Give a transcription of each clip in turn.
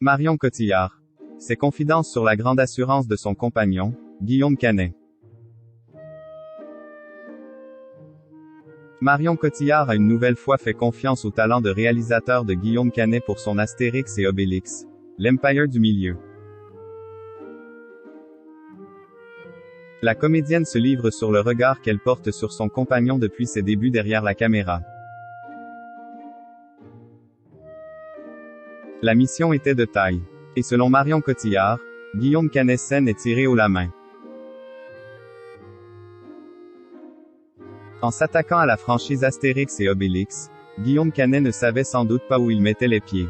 Marion Cotillard. Ses confidences sur la grande assurance de son compagnon, Guillaume Canet. Marion Cotillard a une nouvelle fois fait confiance au talent de réalisateur de Guillaume Canet pour son Astérix et Obélix, l'Empire du Milieu. La comédienne se livre sur le regard qu'elle porte sur son compagnon depuis ses débuts derrière la caméra. La mission était de taille. Et selon Marion Cotillard, Guillaume Canet scène est tiré haut la main. En s'attaquant à la franchise Astérix et Obélix, Guillaume Canet ne savait sans doute pas où il mettait les pieds.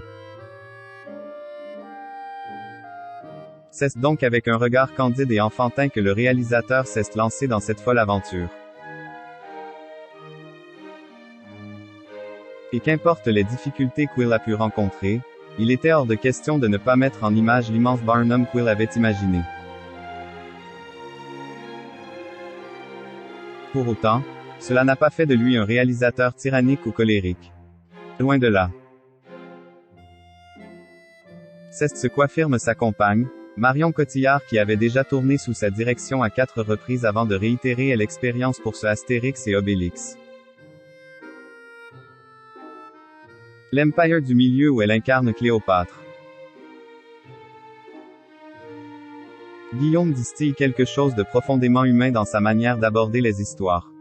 C'est donc avec un regard candide et enfantin que le réalisateur s'est lancé dans cette folle aventure. Et qu'importe les difficultés Quill a pu rencontrer, il était hors de question de ne pas mettre en image l'immense Barnum Quill avait imaginé. Pour autant, cela n'a pas fait de lui un réalisateur tyrannique ou colérique. Loin de là. C'est ce qu'affirme sa compagne, Marion Cotillard, qui avait déjà tourné sous sa direction à 4 reprises avant de réitérer l'expérience pour ce Astérix et Obélix. L'Empire du Milieu où elle incarne Cléopâtre. Guillaume distille quelque chose de profondément humain dans sa manière d'aborder les histoires.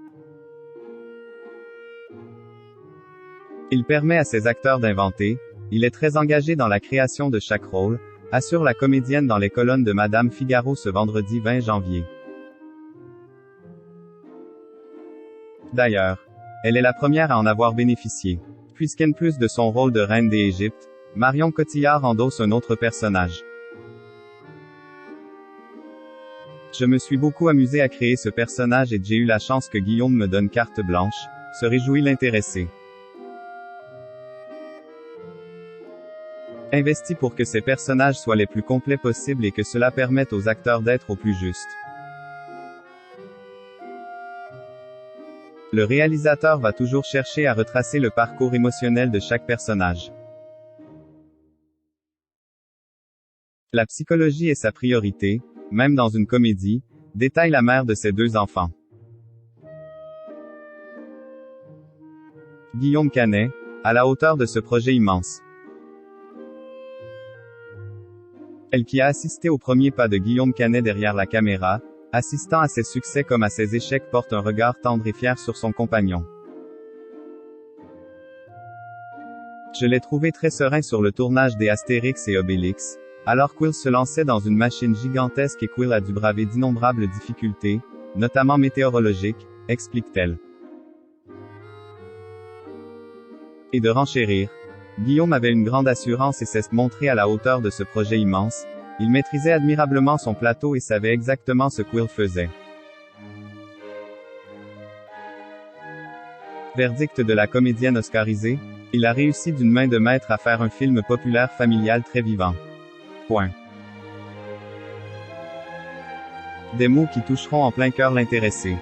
Il permet à ses acteurs d'inventer, il est très engagé dans la création de chaque rôle, assure la comédienne dans les colonnes de Madame Figaro ce vendredi 20 janvier. D'ailleurs, elle est la première à en avoir bénéficié. Puisqu'en plus de son rôle de reine d'Égypte, Marion Cotillard endosse un autre personnage. Je me suis beaucoup amusé à créer ce personnage et j'ai eu la chance que Guillaume me donne carte blanche, se réjouit l'intéressé. Investi pour que ces personnages soient les plus complets possibles et que cela permette aux acteurs d'être au plus juste. Le réalisateur va toujours chercher à retracer le parcours émotionnel de chaque personnage. La psychologie est sa priorité, même dans une comédie, détaille la mère de ses 2 enfants. Guillaume Canet, à la hauteur de ce projet immense. Elle qui a assisté au premier pas de Guillaume Canet derrière la caméra, assistant à ses succès comme à ses échecs, porte un regard tendre et fier sur son compagnon. Je l'ai trouvé très serein sur le tournage des Astérix et Obélix, alors Quill se lançait dans une machine gigantesque et Quill a dû braver d'innombrables difficultés, notamment météorologiques, explique-t-elle. Et de renchérir, Guillaume avait une grande assurance et s'est montré à la hauteur de ce projet immense. Il maîtrisait admirablement son plateau et savait exactement ce Quill faisait. Verdict de la comédienne oscarisée, il a réussi d'une main de maître à faire un film populaire familial très vivant. Point. Des mots qui toucheront en plein cœur l'intéressé.